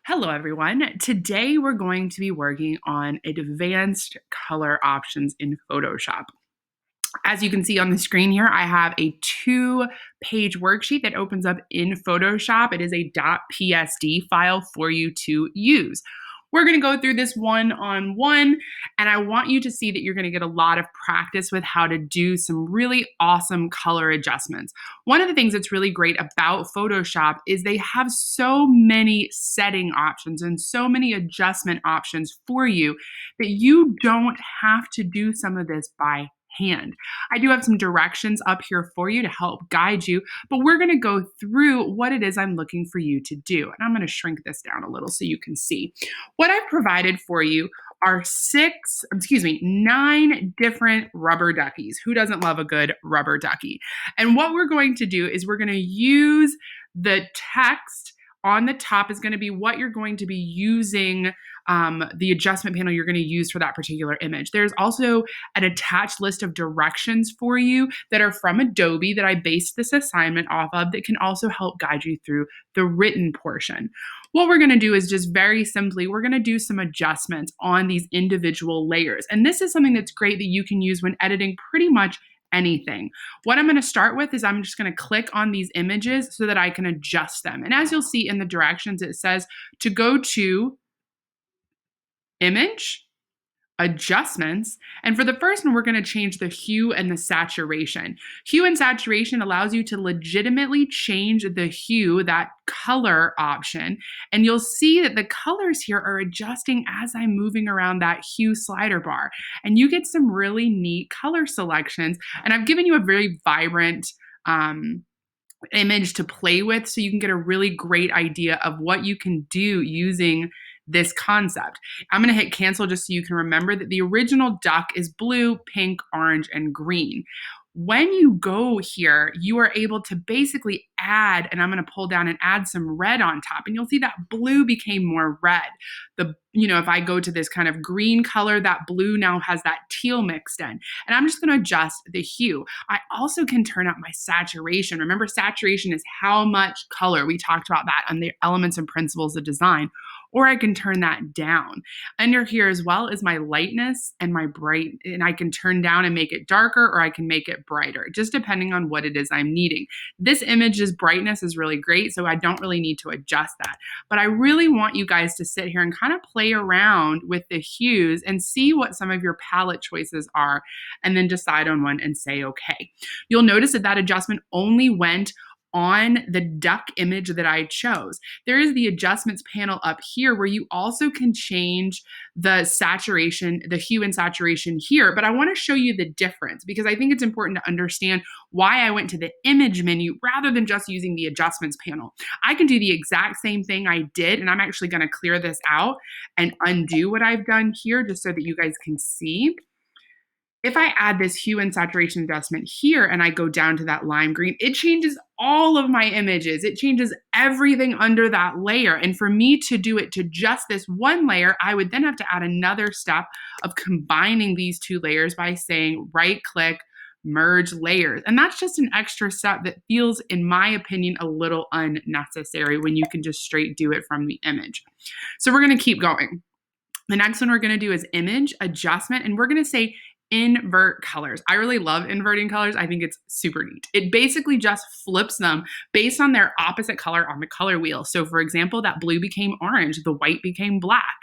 Hello everyone. Today we're going to be working on advanced color options in Photoshop. As you can see on the screen here, I have a 2-page worksheet that opens up in Photoshop. It is a .psd file for you to use. We're going to go through this one-on-one, and I want you to see that you're going to get a lot of practice with how to do some really awesome color adjustments. One of the things that's really great about Photoshop is they have so many setting options and so many adjustment options for you that you don't have to do some of this by hand. I do have some directions up here for you to help guide you, but we're going to go through what it is I'm looking for you to do. And I'm going to shrink this down a little so you can see. What I've provided for you are 9 different rubber duckies. Who doesn't love a good rubber ducky? And what we're going to do is we're going to use the text on the top is going to be what you're going to be using, the adjustment panel you're going to use for that particular image. There's also an attached list of directions for you that are from Adobe that I based this assignment off of that can also help guide you through the written portion. What we're going to do is just very simply, we're going to do some adjustments on these individual layers. And this is something that's great that you can use when editing pretty much anything. What I'm going to start with is I'm just going to click on these images so that I can adjust them. And as you'll see in the directions, it says to go to Image, Adjustments, and for the first one, we're going to change the hue and the saturation. Hue and saturation allows you to legitimately change the hue, that color option, and you'll see that the colors here are adjusting as I'm moving around that hue slider bar, and you get some really neat color selections, and I've given you a very vibrant image to play with so you can get a really great idea of what you can do using this concept. I'm going to hit cancel just so you can remember that the original duck is blue, pink, orange, and green. When you go here, you are able to basically add, and I'm going to pull down and add some red on top, and you'll see that blue became more red. If I go to this kind of green color, that blue now has that teal mixed in, and I'm just going to adjust the hue. I also can turn up my saturation. Remember, saturation is how much color. We talked about that on the elements and principles of design. Or I can turn that down. Under here as well is my lightness and my bright, and I can turn down and make it darker, or I can make it brighter, just depending on what it is I'm needing. This image's brightness is really great, so I don't really need to adjust that. But I really want you guys to sit here and kind of play around with the hues and see what some of your palette choices are, and then decide on one and say, okay. You'll notice that that adjustment only went on the duck image that I chose. There is the adjustments panel up here where you also can change the saturation, the hue and saturation here, but I want to show you the difference because I think it's important to understand why I went to the image menu rather than just using the adjustments panel. I can do the exact same thing I did, and I'm actually going to clear this out and undo what I've done here just so that you guys can see. If I add this hue and saturation adjustment here and I go down to that lime green, it changes all of my images. It changes everything under that layer. And for me to do it to just this one layer, I would then have to add another step of combining these two layers by saying right click, merge layers. And that's just an extra step that feels, in my opinion, a little unnecessary when you can just straight do it from the image. So we're going to keep going. The next one we're going to do is image, adjustment, and we're going to say invert colors. I really love inverting colors. I think it's super neat. It basically just flips them based on their opposite color on the color wheel. So for example, that blue became orange, the white became black.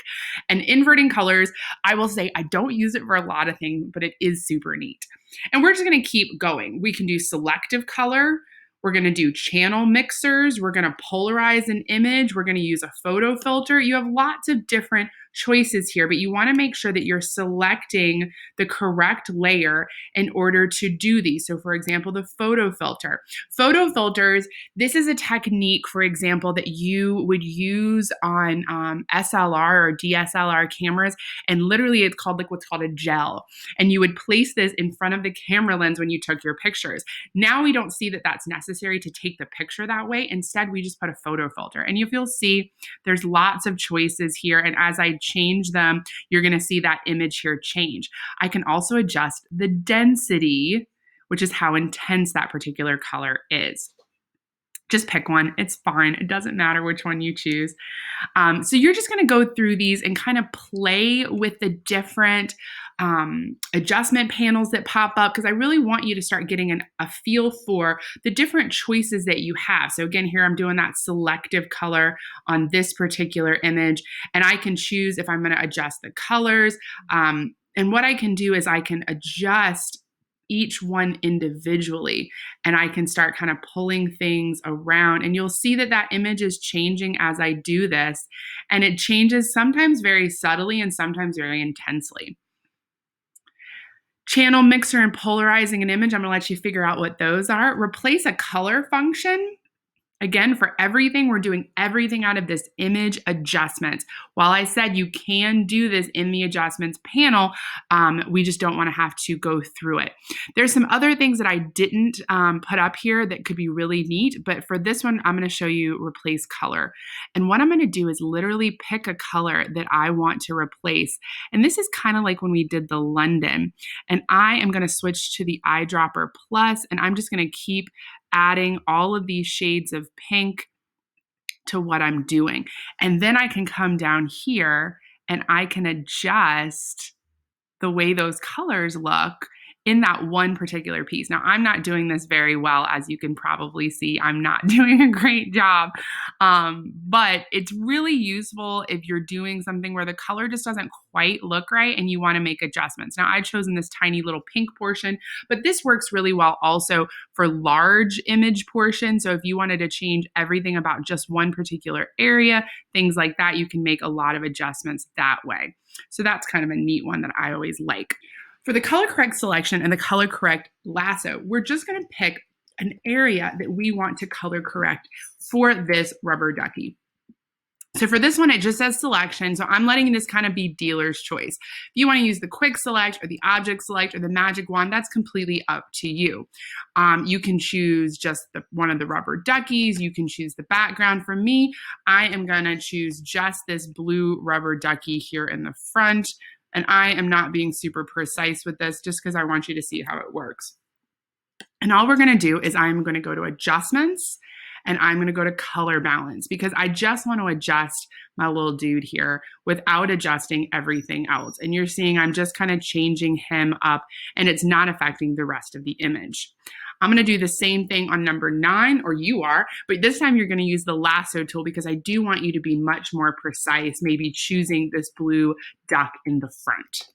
And inverting colors, I will say I don't use it for a lot of things, but it is super neat. And we're just going to keep going. We can do selective color. We're going to do channel mixers. We're going to polarize an image. We're going to use a photo filter. You have lots of different choices here, but you want to make sure that you're selecting the correct layer in order to do these. So for example, the photo filter. Photo filters, this is a technique, for example, that you would use on SLR or DSLR cameras, and literally it's called what's called a gel. And you would place this in front of the camera lens when you took your pictures. Now we don't see that that's necessary to take the picture that way. Instead, we just put a photo filter. And you'll see there's lots of choices here. And as I change them, you're going to see that image here change. I can also adjust the density, which is how intense that particular color is. Just pick one. It's fine. It doesn't matter which one you choose. So you're just going to go through these and kind of play with the different adjustment panels that pop up, because I really want you to start getting a feel for the different choices that you have. So again, here I'm doing that selective color on this particular image, and I can choose if I'm going to adjust the colors. And what I can do is I can adjust each one individually, and I can start kind of pulling things around, and you'll see that that image is changing as I do this, and it changes sometimes very subtly and sometimes very intensely. Channel, mixer, and polarizing an image, I'm going to let you figure out what those are. Replace a color function. Again, for everything, we're doing everything out of this image adjustments. While I said you can do this in the adjustments panel, we just don't want to have to go through it. There's some other things that I didn't put up here that could be really neat, but for this one, I'm going to show you replace color. And what I'm going to do is literally pick a color that I want to replace. And this is kind of like when we did the London. And I am going to switch to the Eyedropper Plus, and I'm just going to keep adding all of these shades of pink to what I'm doing. And then I can come down here and I can adjust the way those colors look in that one particular piece. Now, I'm not doing this very well, as you can probably see. I'm not doing a great job, but it's really useful if you're doing something where the color just doesn't quite look right and you want to make adjustments. Now, I've chosen this tiny little pink portion, but this works really well also for large image portions. So if you wanted to change everything about just one particular area, things like that, you can make a lot of adjustments that way. So that's kind of a neat one that I always like. For the color correct selection and the color correct lasso, we're just going to pick an area that we want to color correct for this rubber ducky. So for this one, it just says selection. So I'm letting this kind of be dealer's choice. If you want to use the quick select or the object select or the magic wand, that's completely up to you. You can choose just one of the rubber duckies. You can choose the background. For me, I am going to choose just this blue rubber ducky here in the front. And I am not being super precise with this just because I want you to see how it works. And all we're going to do is I'm going to go to adjustments and I'm going to go to color balance, because I just want to adjust my little dude here without adjusting everything else. And you're seeing I'm just kind of changing him up and it's not affecting the rest of the image. I'm going to do the same thing on number 9, or you are, but this time you're going to use the lasso tool because I do want you to be much more precise, maybe choosing this blue duck in the front.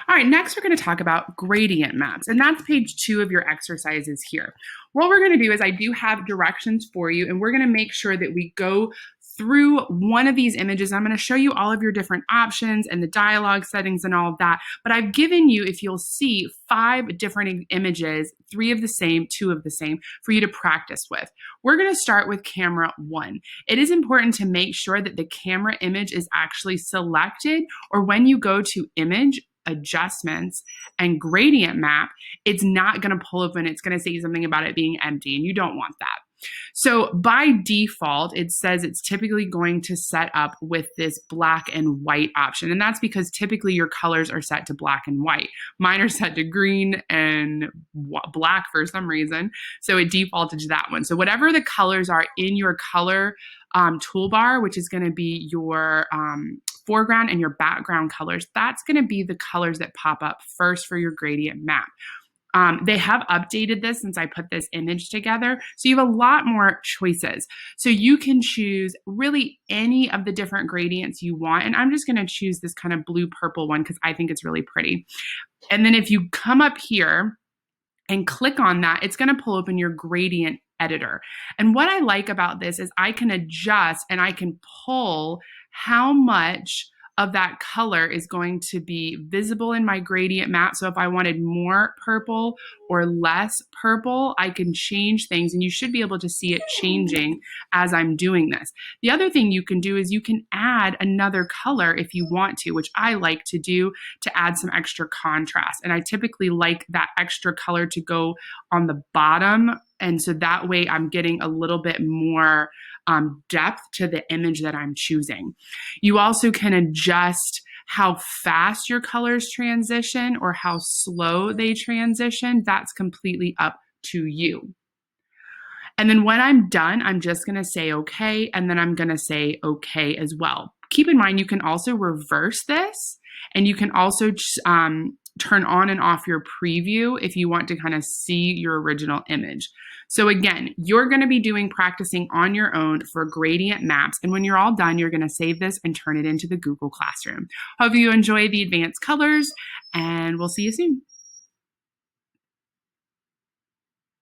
All right, next we're going to talk about gradient maps, and that's page 2 of your exercises here. What we're going to do is I do have directions for you, and we're going to make sure that we go through one of these images. I'm going to show you all of your different options and the dialogue settings and all of that, but I've given you, if you'll see, 5 different images, 3 of the same, 2 of the same, for you to practice with. We're going to start with camera 1. It is important to make sure that the camera image is actually selected, or when you go to image, adjustments, and gradient map, it's not going to pull up and it's going to say something about it being empty, and you don't want that. So by default, it says it's typically going to set up with this black and white option. And that's because typically your colors are set to black and white. Mine are set to green and black for some reason. So it defaulted to that one. So whatever the colors are in your color toolbar, which is going to be your foreground and your background colors, that's going to be the colors that pop up first for your gradient map. They have updated this since I put this image together, so you have a lot more choices. So you can choose really any of the different gradients you want, and I'm just going to choose this kind of blue-purple one because I think it's really pretty. And then if you come up here and click on that, it's going to pull open your gradient editor. And what I like about this is I can adjust and I can pull how much of that color is going to be visible in my gradient map. So if I wanted more purple or less purple, I can change things, and you should be able to see it changing as I'm doing this. The other thing you can do is you can add another color if you want to, which I like to do to add some extra contrast. And I typically like that extra color to go on the bottom, and so that way I'm getting a little bit more depth to the image that I'm choosing. You also can adjust how fast your colors transition or how slow they transition. That's completely up to you. And then when I'm done, I'm just going to say okay, and then I'm going to say okay as well. Keep in mind, you can also reverse this, and you can also turn on and off your preview if you want to kind of see your original image. So again, you're going to be practicing on your own for gradient maps. And when you're all done, you're going to save this and turn it into the Google Classroom. Hope you enjoy the advanced colors, and we'll see you soon.